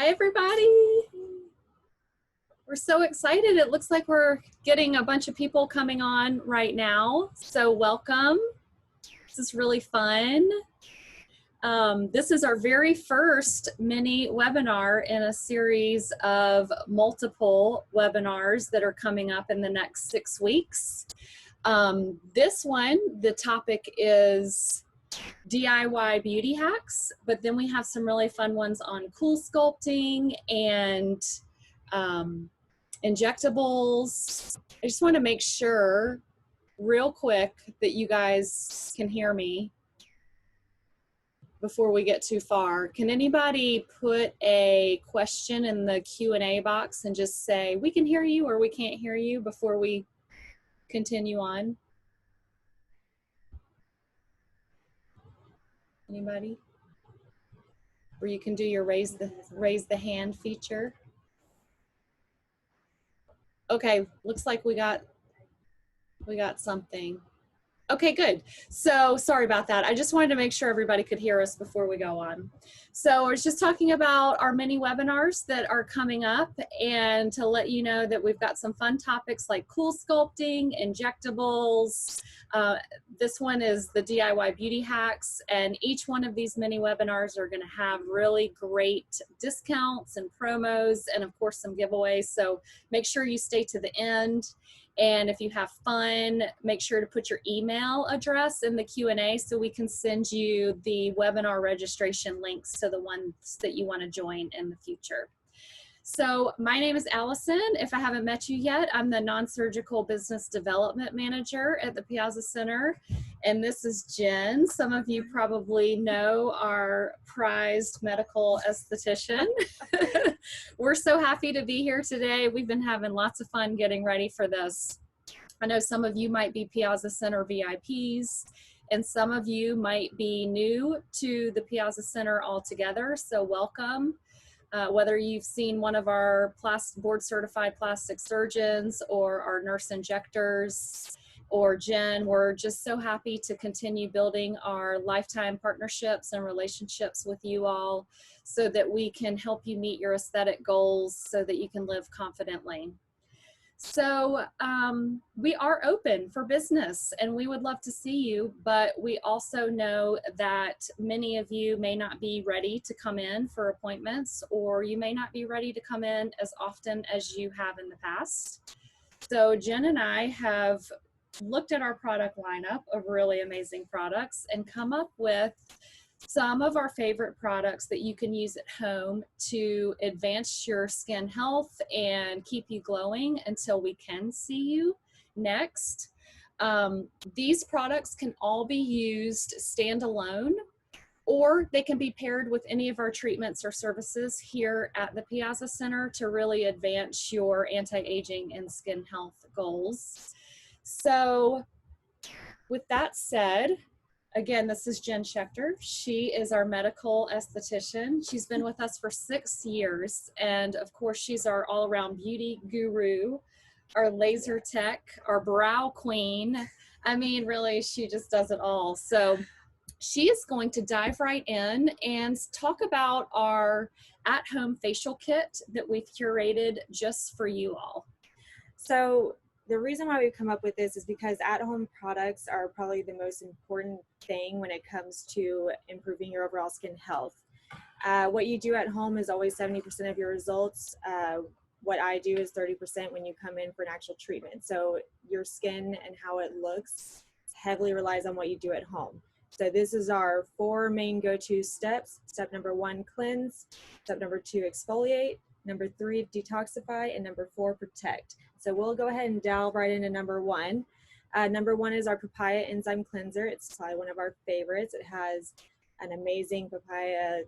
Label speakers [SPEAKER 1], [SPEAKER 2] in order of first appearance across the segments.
[SPEAKER 1] Hi, everybody. We're so excited. It looks like we're getting a bunch of people coming on right now. So welcome. This is really fun. This is our very first mini webinar in a series of multiple webinars that are coming up in the next 6 weeks. This one, the topic is DIY beauty hacks, but then we have some really fun ones on cool sculpting and injectables. I just want to make sure real quick that you guys can hear me before we get too far. Can anybody put a question in the Q&A box and just say, we can hear you or we can't hear you before we continue on? Anybody? Or you can do your raise the hand feature. Okay, looks like we got something. Okay, good. So sorry about that. I just wanted to make sure everybody could hear us before we go on. So I was just talking about our mini webinars that are coming up, and to let you know that we've got some fun topics like cool sculpting, injectables. This one is the DIY beauty hacks, and each one of these mini webinars are going to have really great discounts and promos, and of course some giveaways. So make sure you stay to the end. And if you have fun, make sure to put your email address in the Q&A so we can send you the webinar registration links to the ones that you want to join in the future. So my name is Allison. If I haven't met you yet, I'm the non-surgical business development manager at the Piazza Center. And this is Jen. Some of you probably know our prized medical esthetician. We're so happy to be here today. We've been having lots of fun getting ready for this. I know some of you might be Piazza Center VIPs, and some of you might be new to the Piazza Center altogether, so welcome. Whether you've seen one of our board certified plastic surgeons or our nurse injectors or Jen, we're just so happy to continue building our lifetime partnerships and relationships with you all so that we can help you meet your aesthetic goals so that you can live confidently. So we are open for business and we would love to see you, but we also know that many of you may not be ready to come in for appointments, or you may not be ready to come in as often as you have in the past. So Jen and I have looked at our product lineup of really amazing products and come up with some of our favorite products that you can use at home to advance your skin health and keep you glowing until we can see you next. These products can all be used standalone, or they can be paired with any of our treatments or services here at the Piazza Center to really advance your anti-aging and skin health goals. So with that said, again, this is Jen Schechter. She is our medical esthetician. She's been with us for 6 years. And of course, she's our all-around beauty guru, our laser tech, our brow queen. I mean, really, she just does it all. So she is going to dive right in and talk about our at-home facial kit that we've curated just for you all.
[SPEAKER 2] So the reason why we've come up with this is because at-home products are probably the most important thing when it comes to improving your overall skin health. What you do at home is always 70% of your results. What I do is 30% when you come in for an actual treatment. So your skin and how it looks heavily relies on what you do at home. So this is our 4 main go-to steps. Step number 1, cleanse. Step number 2, exfoliate. Number 3, detoxify. And number 4, protect. So we'll go ahead and delve right into number 1. Number 1 is our papaya enzyme cleanser. It's probably one of our favorites. It has an amazing papaya,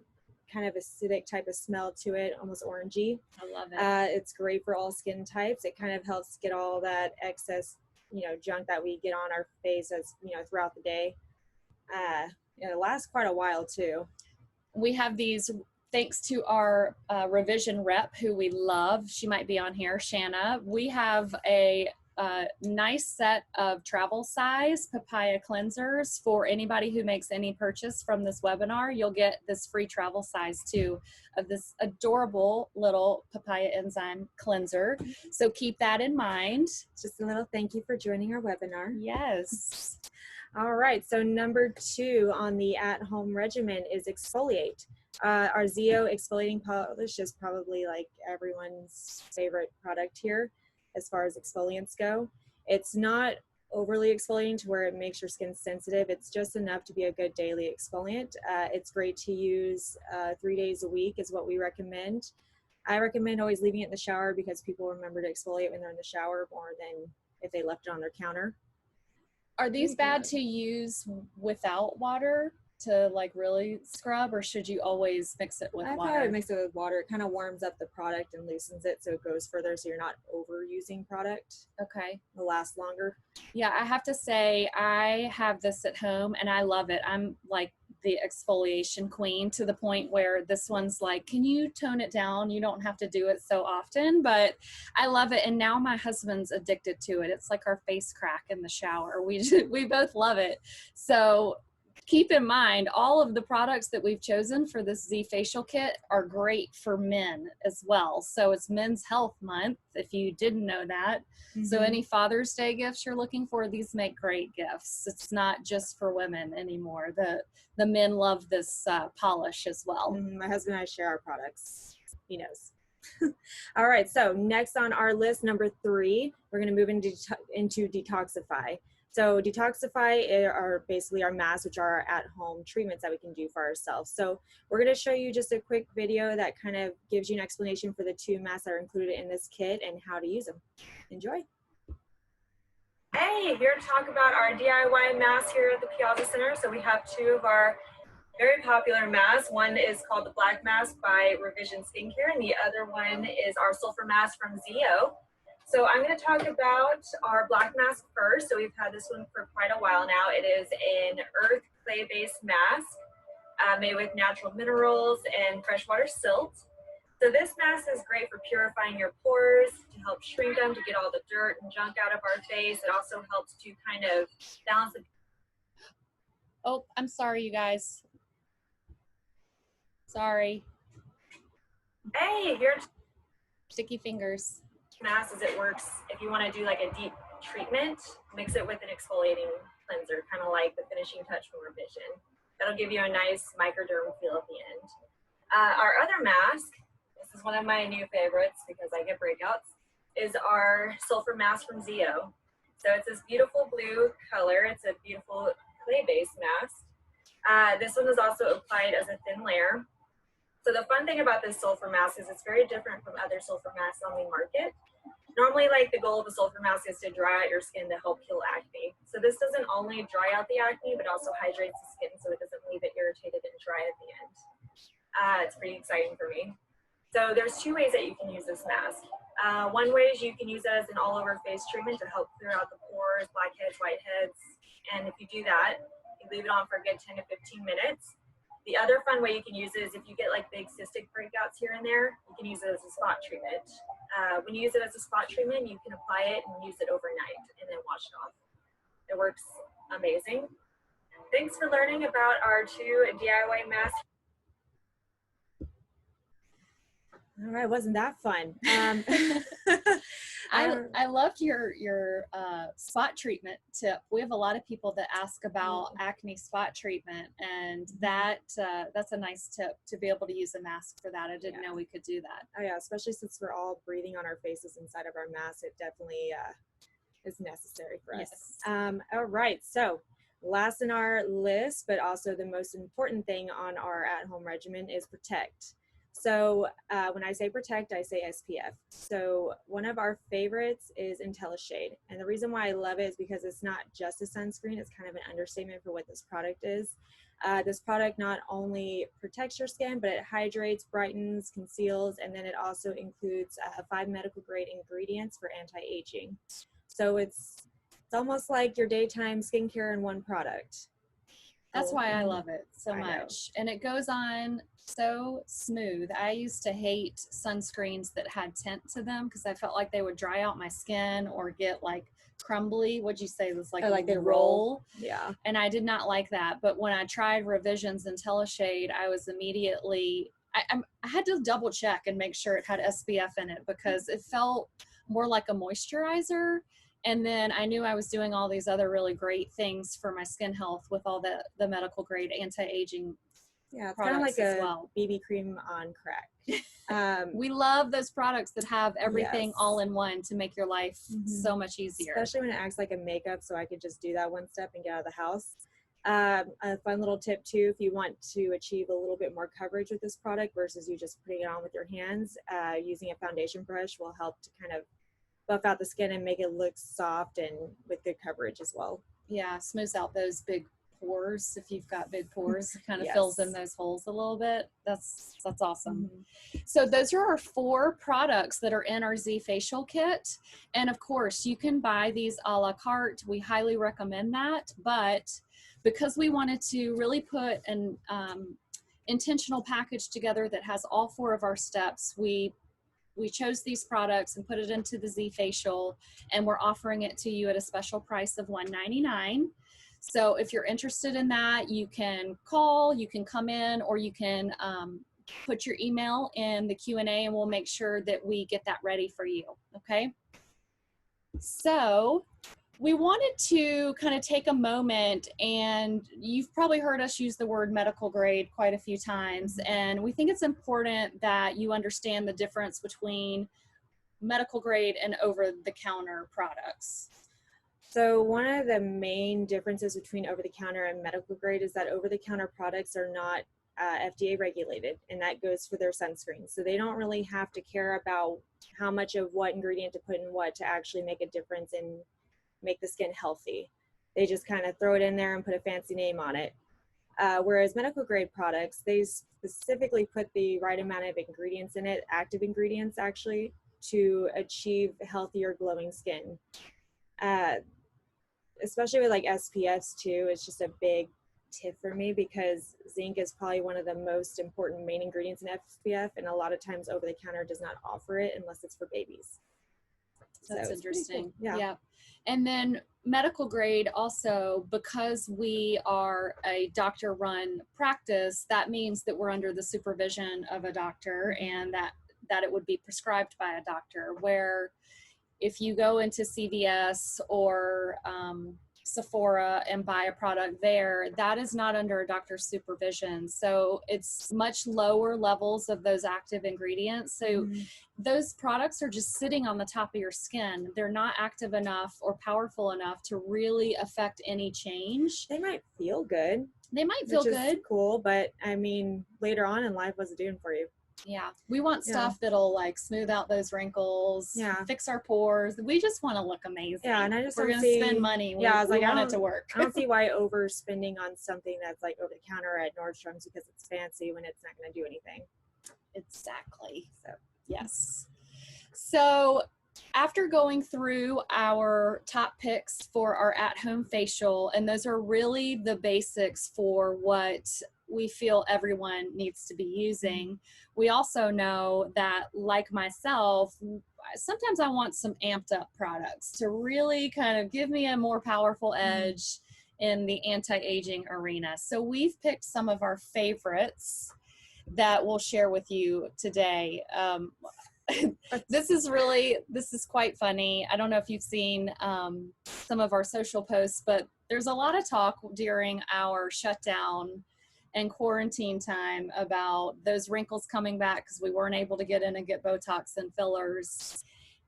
[SPEAKER 2] kind of acidic type of smell to it, almost orangey.
[SPEAKER 1] I love it.
[SPEAKER 2] It's great for all skin types. It kind of helps get all that excess, junk that we get on our face as, throughout the day. It lasts quite a while too.
[SPEAKER 1] We have these thanks to our revision rep who we love. She might be on here, Shanna. We have a a nice set of travel size papaya cleansers for anybody who makes any purchase from this webinar. You'll get this free travel size too of this adorable little papaya enzyme cleanser. So keep that in mind.
[SPEAKER 2] Just a little thank you for joining our webinar.
[SPEAKER 1] Yes.
[SPEAKER 2] All right, so number 2 on the at-home regimen is exfoliate. Our Zeo exfoliating polish is probably like everyone's favorite product here as far as exfoliants go. It's not overly exfoliating to where it makes your skin sensitive. It's just enough to be a good daily exfoliant. It's great to use 3 days a week is what we recommend. I recommend always leaving it in the shower because people remember to exfoliate when they're in the shower more than if they left it on their counter.
[SPEAKER 1] Are these bad to use without water to like really scrub, or should you always mix it with water?
[SPEAKER 2] I probably mix it with water. It kind of warms up the product and loosens it so it goes further so you're not overusing product.
[SPEAKER 1] Okay.
[SPEAKER 2] It'll last longer.
[SPEAKER 1] Yeah, I have to say I have this at home and I love it. I'm like the exfoliation queen to the point where this one's like, can you tone it down? You don't have to do it so often, but I love it. And now my husband's addicted to it. It's like our face crack in the shower. We both love it. So keep in mind, all of the products that we've chosen for this Z facial kit are great for men as well. So it's Men's Health Month, if you didn't know that. Mm-hmm. So any Father's Day gifts you're looking for, these make great gifts. It's not just for women anymore. The men love this polish as well.
[SPEAKER 2] Mm-hmm. My husband and I share our products. He knows. All right, so next on our list, number 3, we're going to move into detoxify. So detoxify are basically our masks, which are our at-home treatments that we can do for ourselves. So we're going to show you just a quick video that kind of gives you an explanation for the 2 masks that are included in this kit and how to use them. Enjoy. Hey, here to talk about our DIY masks here at the Piazza Center. So we have 2 of our very popular masks. One is called the Black Mask by Revision Skincare, and the other one is our Sulfur Mask from Zeo. So I'm going to talk about our black mask first. So we've had this one for quite a while now. It is an earth clay-based mask made with natural minerals and freshwater silt. So this mask is great for purifying your pores, to help shrink them, to get all the dirt and junk out of our face. It also helps to kind of balance the...
[SPEAKER 1] Oh, I'm sorry, you guys. Sorry.
[SPEAKER 2] Hey, here's
[SPEAKER 1] sticky fingers.
[SPEAKER 2] Mask as it works if you want to do like a deep treatment, mix it with an exfoliating cleanser, kind of like the finishing touch from Revision. That'll give you a nice microderm feel at the end. Our other mask, this is one of my new favorites because I get breakouts, is our Sulfur Mask from Zeo. So it's this beautiful blue color. It's a beautiful clay-based mask. This one is also applied as a thin layer. So the fun thing about this sulfur mask is it's very different from other sulfur masks on the market. Normally, like the goal of a sulfur mask is to dry out your skin to help heal acne. So this doesn't only dry out the acne, but also hydrates the skin so it doesn't leave it irritated and dry at the end. It's pretty exciting for me. So there's 2 ways that you can use this mask. One way is you can use it as an all-over face treatment to help clear out the pores, blackheads, whiteheads. And if you do that, you leave it on for a good 10 to 15 minutes. The other fun way you can use it is if you get like big cystic breakouts here and there, you can use it as a spot treatment. When you use it as a spot treatment, you can apply it and use it overnight and then wash it off. It works amazing. Thanks for learning about our 2 DIY masks. All right, wasn't that fun?
[SPEAKER 1] I loved your spot treatment tip. We have a lot of people that ask about acne spot treatment, and that's a nice tip to be able to use a mask for that. I didn't know we could do that.
[SPEAKER 2] Oh yeah, especially since we're all breathing on our faces inside of our mask, it definitely is necessary for us. Yes. All right, so last in our list, but also the most important thing on our at-home regimen is protect. So when I say protect, I say SPF. So one of our favorites is IntelliShade. And the reason why I love it is because it's not just a sunscreen. It's kind of an understatement for what this product is. This product not only protects your skin, but it hydrates, brightens, conceals, and then it also includes 5 medical grade ingredients for anti-aging. So it's almost like your daytime skincare in one product.
[SPEAKER 1] That's why I love it so much. And it goes on so smooth. I used to hate sunscreens that had tint to them because I felt like they would dry out my skin or get like crumbly. What'd you say? It was like
[SPEAKER 2] Oh,
[SPEAKER 1] a
[SPEAKER 2] like they roll. Yeah.
[SPEAKER 1] And I did not like that. But when I tried Revisions and Teleshade, I was immediately, I had to double check and make sure it had SPF in it because it felt more like a moisturizer. And then I knew I was doing all these other really great things for my skin health with all the medical grade anti-aging
[SPEAKER 2] Yeah, it's kind of like
[SPEAKER 1] as
[SPEAKER 2] a
[SPEAKER 1] well.
[SPEAKER 2] BB cream on crack.
[SPEAKER 1] We love those products that have everything
[SPEAKER 2] Yes.
[SPEAKER 1] all in one to make your life so much easier.
[SPEAKER 2] Especially when it acts like a makeup, so I could just do that one step and get out of the house. A fun little tip too, if you want to achieve a little bit more coverage with this product versus you just putting it on with your hands, using a foundation brush will help to kind of buff out the skin and make it look soft and with good coverage as well.
[SPEAKER 1] Yeah, smooths out those big pores. If you've got big pores, it kind of
[SPEAKER 2] Yes.
[SPEAKER 1] fills in those holes a little bit. That's awesome. So those are our 4 products that are in our Z facial kit. And of course, you can buy these a la carte. We highly recommend that. But because we wanted to really put an intentional package together that has all 4 of our steps, we chose these products and put it into the Z facial, and we're offering it to you at a special price of $199. So if you're interested in that, you can call, you can come in, or you can put your email in the Q&A and we'll make sure that we get that ready for you, okay? So we wanted to kind of take a moment, and you've probably heard us use the word medical grade quite a few times, and we think it's important that you understand the difference between medical grade and over-the-counter products.
[SPEAKER 2] So one of the main differences between over-the-counter and medical grade is that over-the-counter products are not FDA regulated, and that goes for their sunscreen. So they don't really have to care about how much of what ingredient to put in what to actually make a difference and make the skin healthy. They just kind of throw it in there and put a fancy name on it. Whereas medical grade products, they specifically put the right amount of ingredients in it, active ingredients actually, to achieve healthier glowing skin. Especially with like SPFs too, it's just a big tip for me because zinc is probably one of the most important main ingredients in SPF, and a lot of times over the counter does not offer it unless it's for babies.
[SPEAKER 1] That's
[SPEAKER 2] so
[SPEAKER 1] interesting.
[SPEAKER 2] Cool. Yeah.
[SPEAKER 1] And then medical grade also, because we are a doctor run practice, that means that we're under the supervision of a doctor and that it would be prescribed by a doctor, where if you go into CVS or Sephora and buy a product there, that is not under a doctor's supervision. So it's much lower levels of those active ingredients. So those products are just sitting on the top of your skin. They're not active enough or powerful enough to really affect any change.
[SPEAKER 2] They might feel good.
[SPEAKER 1] They might feel
[SPEAKER 2] which
[SPEAKER 1] good.
[SPEAKER 2] Is cool, but I mean, later on in life, what's it doing for you?
[SPEAKER 1] Yeah, we want stuff that'll like smooth out those wrinkles, fix our pores. We just want to look amazing.
[SPEAKER 2] Yeah, and I just
[SPEAKER 1] we're gonna spend money. We want it to work.
[SPEAKER 2] I don't see why overspending on something that's like over the counter at Nordstrom's because it's fancy when it's not going to do anything.
[SPEAKER 1] Exactly. So yes. So after going through our top picks for our at-home facial, and those are really the basics for what we feel everyone needs to be using. We also know that, like myself, sometimes I want some amped up products to really kind of give me a more powerful edge in the anti-aging arena. So we've picked some of our favorites that we'll share with you today. This is quite funny. I don't know if you've seen some of our social posts, but there's a lot of talk during our shutdown and quarantine time about those wrinkles coming back because we weren't able to get in and get Botox and fillers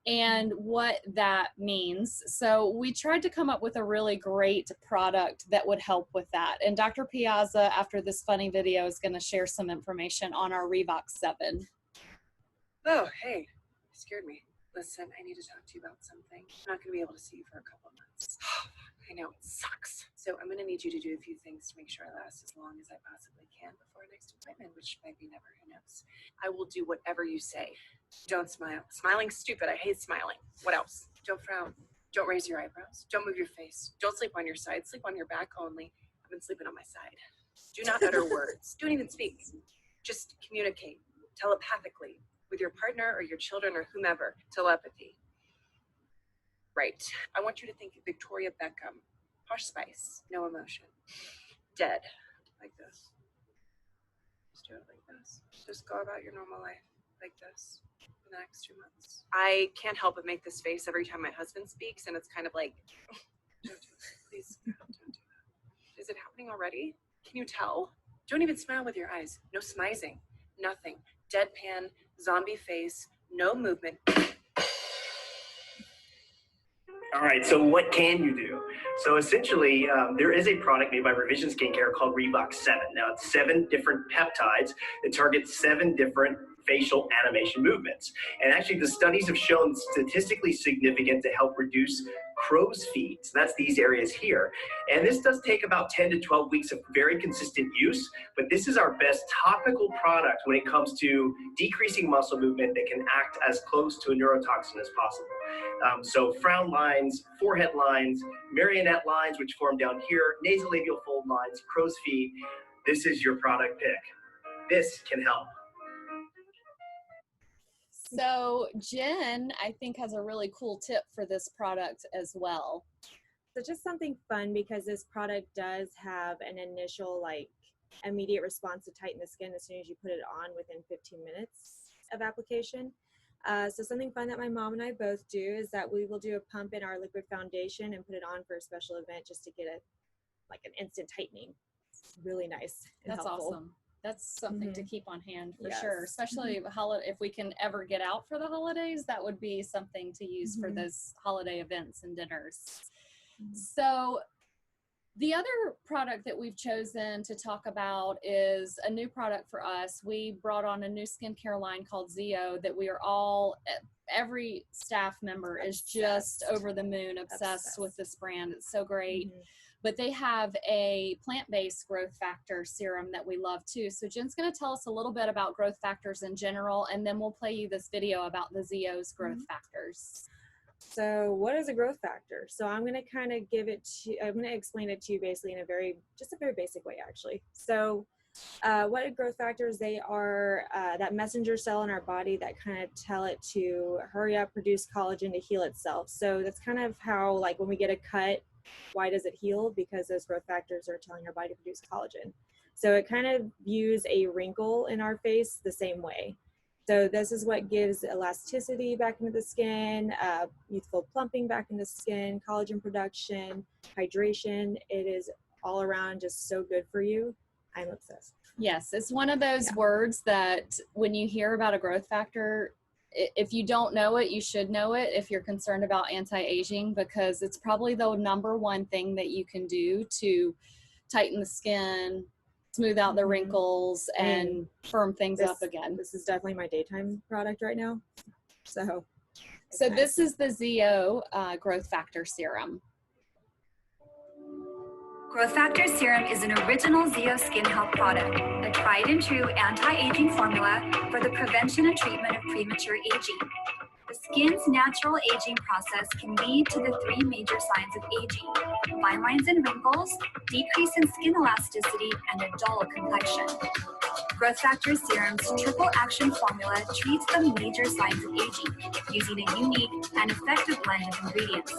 [SPEAKER 1] and what that means. So we tried to come up with a really great product that would help with that. And Dr. Piazza, after this funny video, is going to share some information on our Revox 7.
[SPEAKER 3] Oh, hey, you scared me. Listen, I need to talk to you about something. I'm not going to be able to see you for a couple of months. I know, it sucks. So I'm going to need you to do a few things to make sure I last as long as I possibly can before our next appointment, which might be never, who knows. I will do whatever you say. Don't smile. Smiling's stupid. I hate smiling. What else? Don't frown. Don't raise your eyebrows. Don't move your face. Don't sleep on your side. Sleep on your back only. I've been sleeping on my side. Do not utter words. Don't even speak. Just communicate telepathically with your partner or your children or whomever. Telepathy. Right. I want you to think of Victoria Beckham. Posh Spice. No emotion. Dead. Like this. Just do it like this. Just go about your normal life like this for the next 2 months. I can't help but make this face every time my husband speaks, and it's kind of like, don't do that. Please, don't do that. Is it happening already? Can you tell? Don't even smile with your eyes. No smizing. Nothing. Deadpan, zombie face, no movement.
[SPEAKER 4] All right, so what can you do? So essentially, there is a product made by Revision Skincare called Reebok 7. Now, it's 7 different peptides that target 7 different facial animation movements. And actually, the studies have shown statistically significant to help reduce crow's feet. So that's these areas here. And this does take about 10 to 12 weeks of very consistent use, but this is our best topical product when it comes to decreasing muscle movement that can act as close to a neurotoxin as possible. So frown lines, forehead lines, marionette lines, which form down here, nasolabial fold lines, crow's feet. This is your product pick. This can help.
[SPEAKER 1] So Jen, I think, has a really cool tip for this product as well.
[SPEAKER 2] So just something fun, because this product does have an initial immediate response to tighten the skin as soon as you put it on within 15 minutes of application. So something fun that my mom and I both do is that we will do a pump in our liquid foundation and put it on for a special event just to get an instant tightening. It's really nice and
[SPEAKER 1] That's
[SPEAKER 2] helpful.
[SPEAKER 1] awesome. That's something to keep on hand for
[SPEAKER 2] Yes.
[SPEAKER 1] sure, especially if we can ever get out for the holidays. That would be something to use for those holiday events and dinners. So the other product that we've chosen to talk about is a new product for us. We brought on a new skincare line called Zio that we are all, every staff member is just over the moon obsessed with this brand. It's so great. But they have a plant-based growth factor serum that we love too. So Jen's going to tell us a little bit about growth factors in general, and then we'll play you this video about the Zio's growth factors.
[SPEAKER 2] So what is a growth factor? So I'm going to kind of I'm going to explain it to you basically in a very basic way, actually. So what are growth factors? They are that messenger cell in our body that kind of tell it to hurry up, produce collagen to heal itself. So that's kind of how, when we get a cut, why does it heal? Because those growth factors are telling our body to produce collagen. So it kind of views a wrinkle in our face the same way. So this is what gives elasticity back into the skin, youthful plumping back into the skin, collagen production, hydration. It is all around just so good for you. I'm obsessed.
[SPEAKER 1] Yes, it's one of those words that when you hear about a growth factor, if you don't know it, you should know it if you're concerned about anti-aging, because it's probably the number one thing that you can do to tighten the skin, smooth out the wrinkles, and firm things up again.
[SPEAKER 2] This is definitely my daytime product right now. So
[SPEAKER 1] this is the Zio Growth Factor Serum.
[SPEAKER 5] Growth Factor Serum is an original Zio skin health product, a tried and true anti-aging formula for the prevention and treatment of premature aging. The skin's natural aging process can lead to the 3 major signs of aging: fine lines and wrinkles, decrease in skin elasticity, and a dull complexion. Growth Factor Serum's triple action formula treats the major signs of aging using a unique and effective blend of ingredients.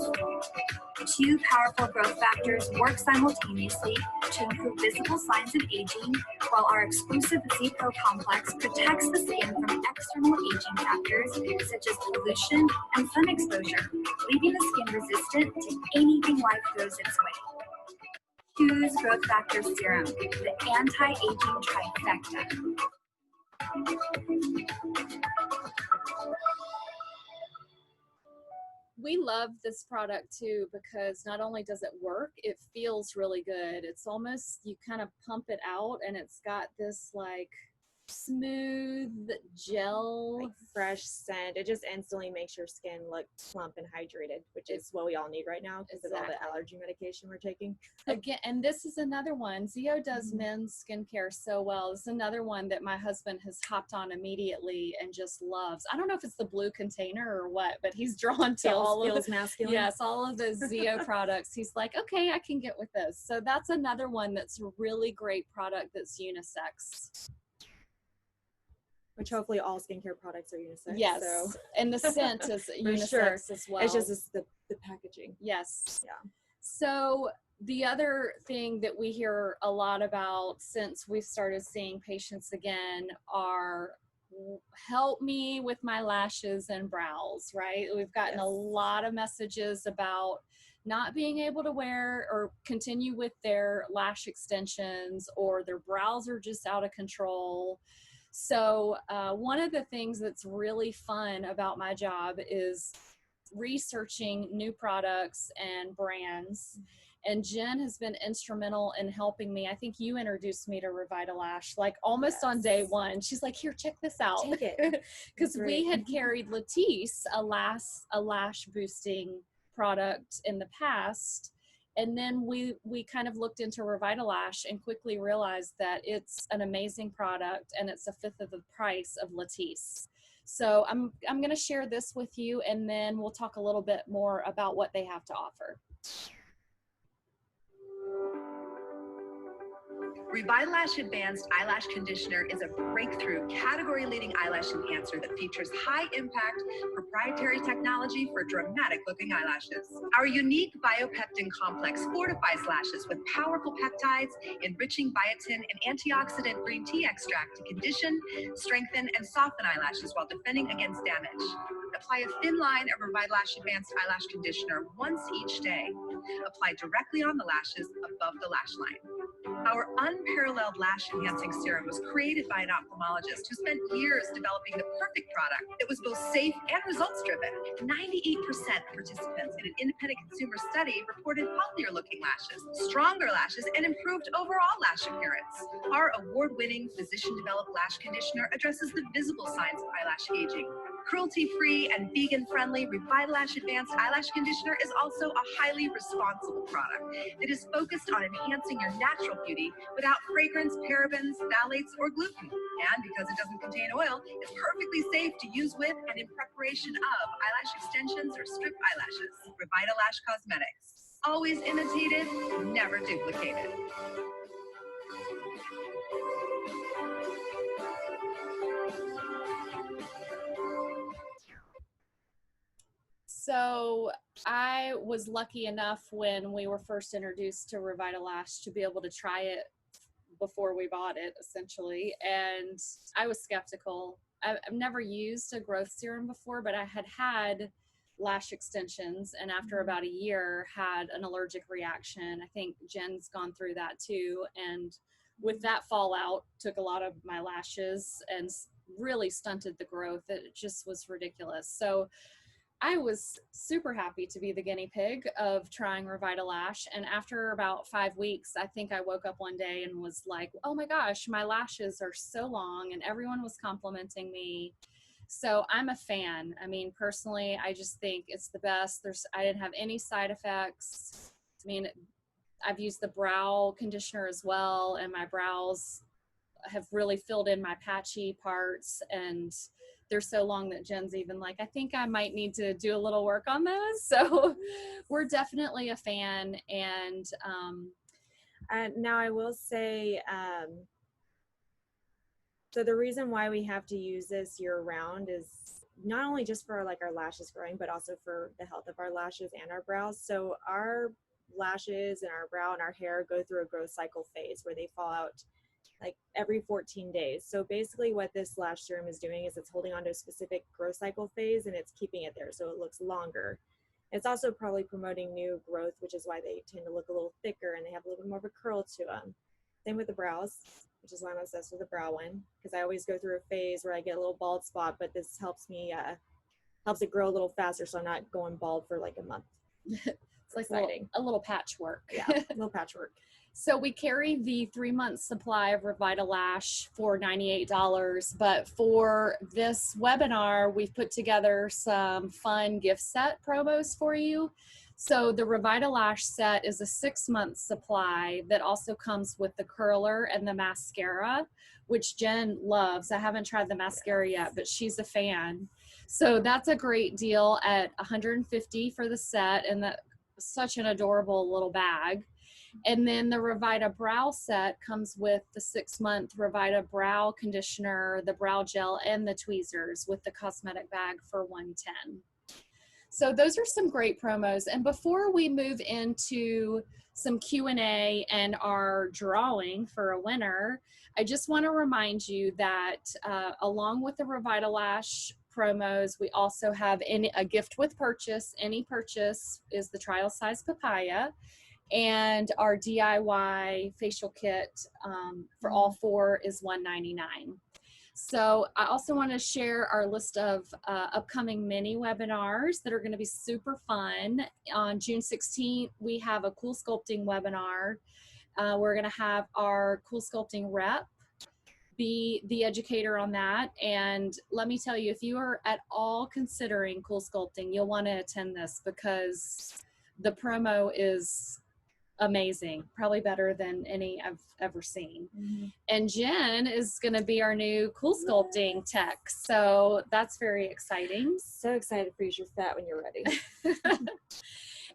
[SPEAKER 5] 2 powerful growth factors work simultaneously to improve visible signs of aging, while our exclusive Z-Pro complex protects the skin from external aging factors such as pollution and sun exposure, leaving the skin resistant to anything life throws its way. Choose Growth Factor Serum, the anti-aging trifecta.
[SPEAKER 1] We love this product too because not only does it work, it feels really good. It's almost, you kind of pump it out and it's got this smooth gel,
[SPEAKER 2] fresh scent. It just instantly makes your skin look plump and hydrated, which is what we all need right now because of all the allergy medication we're taking.
[SPEAKER 1] Again, and this is another one. Zio does men's skincare so well. This is another one that my husband has hopped on immediately and just loves. I don't know if it's the blue container or what, but he's drawn to all of the masculine. Yes, all of the Zio products. He's like, okay, I can get with this. So that's another one that's a really great product that's unisex.
[SPEAKER 2] Which hopefully all skincare products are unisex.
[SPEAKER 1] Yes,
[SPEAKER 2] So.
[SPEAKER 1] and the scent is unisex
[SPEAKER 2] sure.
[SPEAKER 1] as well.
[SPEAKER 2] It's just the packaging.
[SPEAKER 1] Yes.
[SPEAKER 2] Yeah.
[SPEAKER 1] So the other thing that we hear a lot about since we've started seeing patients again are help me with my lashes and brows, right? We've gotten a lot of messages about not being able to wear or continue with their lash extensions, or their brows are just out of control. So one of the things that's really fun about my job is researching new products and brands. And Jen has been instrumental in helping me. I think you introduced me to Revitalash like almost on day one. She's like, here, check this out.
[SPEAKER 2] Take it.
[SPEAKER 1] Because we had carried Latisse, a lash boosting product in the past. And then we kind of looked into Revitalash and quickly realized that it's an amazing product and it's a fifth of the price of Latisse. So I'm going to share this with you, and then we'll talk a little bit more about what they have to offer.
[SPEAKER 6] Revitalash Advanced Eyelash Conditioner is a breakthrough, category-leading eyelash enhancer that features high-impact, proprietary technology for dramatic-looking eyelashes. Our unique biopectin complex fortifies lashes with powerful peptides, enriching biotin and antioxidant green tea extract to condition, strengthen, and soften eyelashes while defending against damage. Apply a thin line of Revitalash Advanced Eyelash Conditioner once each day. Apply directly on the lashes above the lash line. Our unparalleled lash enhancing serum was created by an ophthalmologist who spent years developing the perfect product that was both safe and results driven. 98% of participants in an independent consumer study reported healthier looking lashes, stronger lashes, and improved overall lash appearance. Our award-winning physician developed lash conditioner addresses the visible signs of eyelash aging. Cruelty-free and vegan-friendly Revitalash Advanced Eyelash Conditioner is also a highly responsible product that is focused on enhancing your natural beauty without fragrance, parabens, phthalates, or gluten. And because it doesn't contain oil, it's perfectly safe to use with and in preparation of eyelash extensions or strip eyelashes. Revitalash Cosmetics. Always imitated, never duplicated.
[SPEAKER 1] So I was lucky enough when we were first introduced to Revitalash to be able to try it before we bought it, essentially. And I was skeptical. I've never used a growth serum before, but I had lash extensions, and after about a year had an allergic reaction. I think Jen's gone through that too. And with that fallout, took a lot of my lashes and really stunted the growth. It just was ridiculous. So I was super happy to be the guinea pig of trying Revitalash. And after about 5 weeks, I think I woke up one day and was like, oh my gosh, my lashes are so long, and everyone was complimenting me. So I'm a fan. I mean, personally, I just think it's the best. I didn't have any side effects. I mean, I've used the brow conditioner as well, and my brows have really filled in my patchy parts, and they're so long that Jen's even like, I think I might need to do a little work on those. So we're definitely a fan. And
[SPEAKER 2] now I will say, so the reason why we have to use this year round is not only just for like our lashes growing, but also for the health of our lashes and our brows. So our lashes and our brow and our hair go through a growth cycle phase where they fall out like every 14 days. So basically what this lash serum is doing is it's holding on to a specific growth cycle phase and it's keeping it there so it looks longer. It's also probably promoting new growth, which is why they tend to look a little thicker and they have a little bit more of a curl to them. Same with the brows, which is why I'm obsessed with the brow one, because I always go through a phase where I get a little bald spot, but this helps me, helps it grow a little faster so I'm not going bald for like a month.
[SPEAKER 1] It's like a little patchwork.
[SPEAKER 2] Yeah, a little patchwork.
[SPEAKER 1] So we carry the 3-month supply of Revitalash for $98, but for this webinar, we've put together some fun gift set promos for you. So the Revitalash set is a 6-month supply that also comes with the curler and the mascara, which Jen loves. I haven't tried the mascara yet, but she's a fan. So that's a great deal at $150 for the set, and that's such an adorable little bag. And then the Revita Brow Set comes with the 6-month Revita Brow Conditioner, the brow gel, and the tweezers with the cosmetic bag for $110. So those are some great promos. And before we move into some Q&A and our drawing for a winner, I just want to remind you that along with the Revita Lash promos, we also have a gift with purchase. Any purchase is the trial size papaya, and our DIY facial kit for all 4 is $199. So I also want to share our list of upcoming mini webinars that are going to be super fun. On June 16th, we have a Cool Sculpting webinar. We're going to have our Cool Sculpting rep be the educator on that. And let me tell you, if you are at all considering Cool Sculpting, you'll want to attend this because the promo is amazing, probably better than any I've ever seen. And Jen is going to be our new Cool Sculpting tech, so that's very exciting.
[SPEAKER 2] So excited for you. You're fat when you're ready.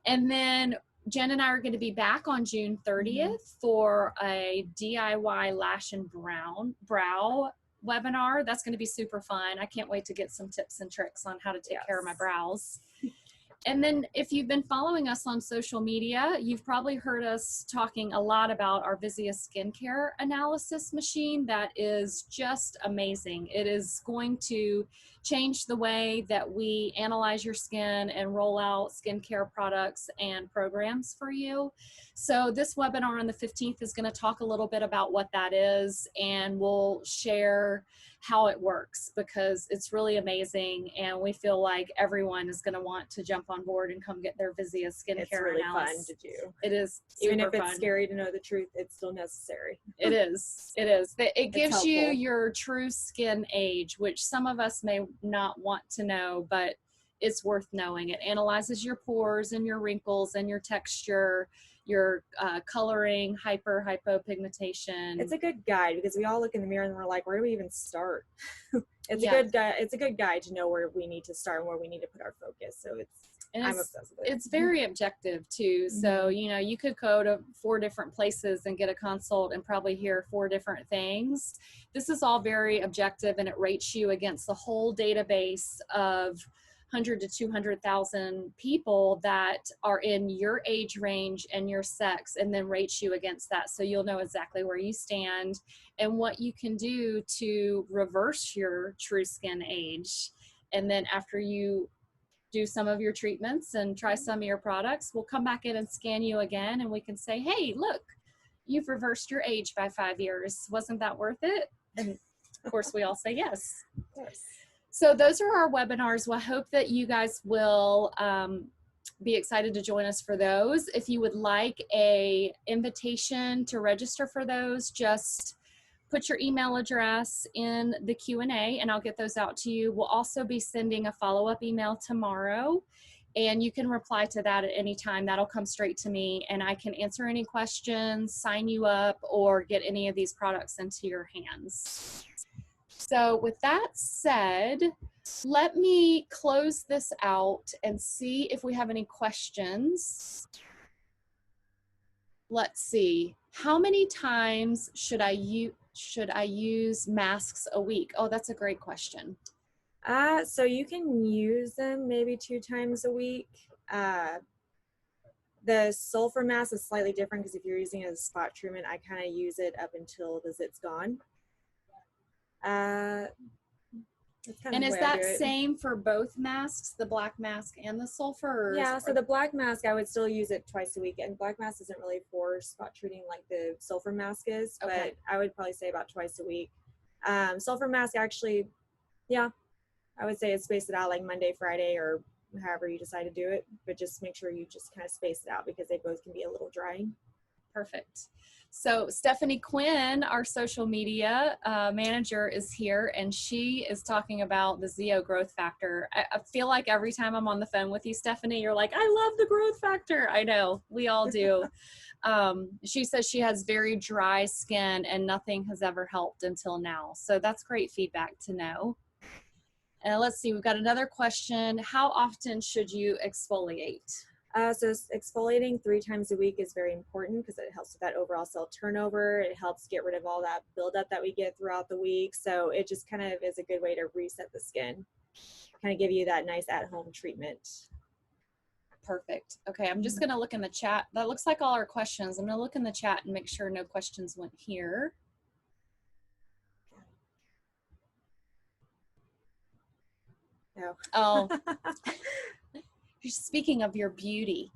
[SPEAKER 1] And then Jen and I are going to be back on June 30th for a DIY lash and brow webinar. That's going to be super fun. I can't wait to get some tips and tricks on how to take care of my brows. And then if you've been following us on social media, you've probably heard us talking a lot about our Vizia skincare analysis machine. That is just amazing. It is going to change the way that we analyze your skin and roll out skincare products and programs for you. So this webinar on the 15th is going to talk a little bit about what that is, and we'll share how it works because it's really amazing, and we feel like everyone is going to want to jump on board and come get their Vizia skincare
[SPEAKER 2] It's really
[SPEAKER 1] analysis.
[SPEAKER 2] fun to do.
[SPEAKER 1] It is
[SPEAKER 2] Even if
[SPEAKER 1] super
[SPEAKER 2] it's
[SPEAKER 1] fun.
[SPEAKER 2] scary to know the truth, it's still necessary.
[SPEAKER 1] It is. It is. It gives you
[SPEAKER 2] helpful.
[SPEAKER 1] your true skin age, which some of us may not want to know, but it's worth knowing. It analyzes your pores and your wrinkles and your texture, your coloring, hypopigmentation.
[SPEAKER 2] It's a good guide because we all look in the mirror and we're like, where do we even start? It's
[SPEAKER 1] Yeah.
[SPEAKER 2] a good guide. It's a good guide to know where we need to start and where we need to put our focus. So I'm obsessed with it.
[SPEAKER 1] It's very objective too. So, you know, you could go to 4 different places and get a consult and probably hear 4 different things. This is all very objective, and it rates you against the whole database of 100 to 200,000 people that are in your age range and your sex, and then rates you against that. So you'll know exactly where you stand and what you can do to reverse your true skin age. And then after you do some of your treatments and try some of your products, we'll come back in and scan you again, and we can say, hey, look, you've reversed your age by 5 years. Wasn't that worth it? And of course we all say yes.
[SPEAKER 2] Yes.
[SPEAKER 1] So those are our webinars. Well, I hope that you guys will be excited to join us for those. If you would like a invitation to register for those, just put your email address in the Q&A and I'll get those out to you. We'll also be sending a follow-up email tomorrow, and you can reply to that at any time. That'll come straight to me, and I can answer any questions, sign you up, or get any of these products into your hands. So with that said, let me close this out and see if we have any questions. Let's see. How many times should I use masks a week? Oh, that's a great question.
[SPEAKER 2] So you can use them maybe 2 times a week. The sulfur mask is slightly different because if you're using it as a spot treatment, I kind of use it up until the zit's gone.
[SPEAKER 1] And is that same for both masks, the black mask and the sulfur?
[SPEAKER 2] Yeah, so the black mask, I would still use it twice a week. And black mask isn't really for spot treating like the sulfur mask is, but I would probably say about twice a week. Sulfur mask actually, yeah, I would say it's spaced it out like Monday, Friday, or however you decide to do it. But just make sure you just kind of space it out because they both can be a little drying.
[SPEAKER 1] Perfect. So Stephanie Quinn, our social media manager, is here, and she is talking about the Zeo growth factor. I feel like every time I'm on the phone with you, Stephanie, you're like, I love the growth factor. I know, we all do. She says she has very dry skin and nothing has ever helped until now. So that's great feedback to know. And let's see, we've got another question. How often should you exfoliate?
[SPEAKER 2] So exfoliating 3 times a week is very important because it helps with that overall cell turnover. It helps get rid of all that buildup that we get throughout the week. So it just kind of is a good way to reset the skin, kind of give you that nice at-home treatment.
[SPEAKER 1] Perfect. Okay, I'm just gonna look in the chat. That looks like all our questions. I'm gonna look in the chat and make sure no questions went here.
[SPEAKER 2] No.
[SPEAKER 1] Oh. Speaking of your beauty.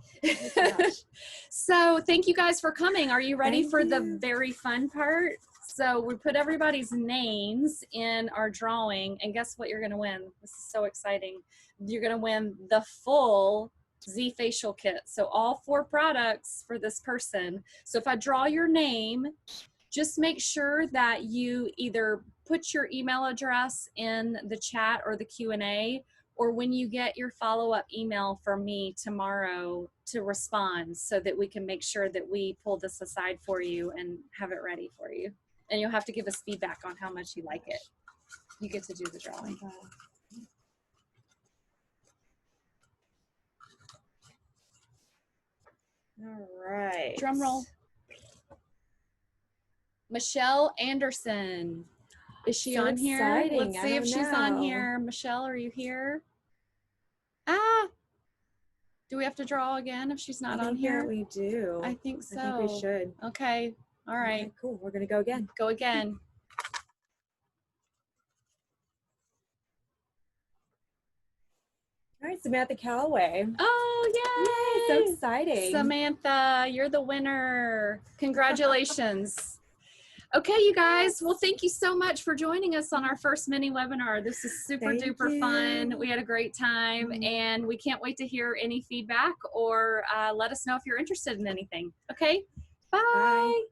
[SPEAKER 2] Gosh.
[SPEAKER 1] So thank you guys for coming. Are you ready
[SPEAKER 2] Thank
[SPEAKER 1] for
[SPEAKER 2] you.
[SPEAKER 1] the very fun part? So we put everybody's names in our drawing, and guess what you're going to win? This is so exciting. You're going to win the full Z facial kit. So all 4 products for this person. So if I draw your name, just make sure that you either put your email address in the chat or the Q&A, or when you get your follow-up email from me tomorrow to respond, so that we can make sure that we pull this aside for you and have it ready for you. And you'll have to give us feedback on how much you like it. You get to do the drawing.
[SPEAKER 2] All right.
[SPEAKER 1] Drum roll. Michelle Anderson. Is she
[SPEAKER 2] So
[SPEAKER 1] on here?
[SPEAKER 2] exciting.
[SPEAKER 1] Let's
[SPEAKER 2] I
[SPEAKER 1] see if
[SPEAKER 2] don't
[SPEAKER 1] she's on
[SPEAKER 2] know.
[SPEAKER 1] here. Michelle, are you here? Ah. Do we have to draw again if she's not
[SPEAKER 2] I
[SPEAKER 1] on
[SPEAKER 2] think
[SPEAKER 1] here?
[SPEAKER 2] that we do.
[SPEAKER 1] I think so.
[SPEAKER 2] I think we should.
[SPEAKER 1] Okay. All right.
[SPEAKER 2] Okay, cool. We're going to go again.
[SPEAKER 1] Go again.
[SPEAKER 2] All right, Samantha Calloway.
[SPEAKER 1] Oh, yay!
[SPEAKER 2] Yay, so exciting.
[SPEAKER 1] Samantha, you're the winner. Congratulations. Okay, you guys. Well, thank you so much for joining us on our first mini webinar. This is super
[SPEAKER 2] Thank
[SPEAKER 1] duper
[SPEAKER 2] you.
[SPEAKER 1] fun. We had a great time, and we can't wait to hear any feedback or let us know if you're interested in anything. Okay, bye.
[SPEAKER 2] Bye.